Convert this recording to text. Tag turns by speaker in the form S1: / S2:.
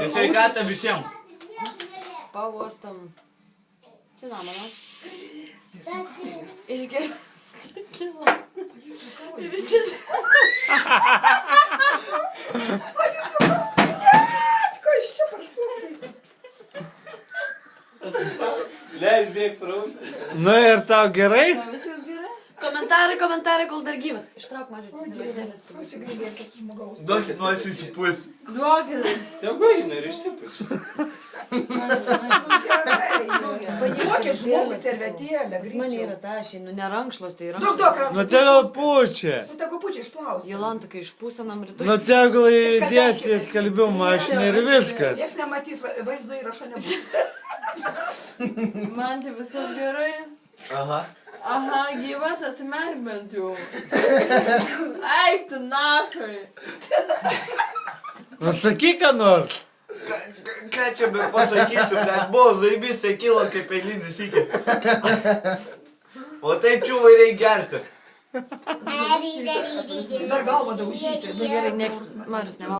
S1: Ir sveikatą visiems.
S2: Pavostam cinamoną. Išgeriam. Ir visi.
S3: Ko iš čia pašpūsai?
S1: Leis bėg praustis.
S4: Nu ir tau gerai?
S2: Viskas gerai? Komentarai, kol dar gyvas. Ištrauk mažiučius nevedėlis.
S3: Pasigailėkit žmogaus.
S1: Duokit nors išsipus.
S5: Duokit.
S1: Tegu eina ir išsipus.
S3: Duokit žmogui servetėlę,
S2: Pas mane
S3: greičiau.
S2: yra tašiai, nu nerankšlos, tai
S3: Duok,
S2: rankšlos.
S3: duok, rankšluostį.
S4: Nu tegul pučia.
S3: Nu, tegu pučiai išplaus.
S2: Jolanta, kai išpūsinam rytoj.
S4: Nu tegul įdės į skalbimo mašiną ir viskas.
S3: Niekas nematys, vaizdo įrašo nebus.
S5: Man tai viskas gerai.
S1: Aha.
S5: Aha, gyvas atsimerk bent jau. Eik tu nachai.
S4: Nu sakyk, ką nors.
S1: Ką čia be pasakysiu, bet buvo zaibys, tai kilo kaip eilinis iki. O taip čiūvai reikia gerti.
S3: Dar galvą daužyti.
S2: Nu gerai, nieks, Marius nevalgo.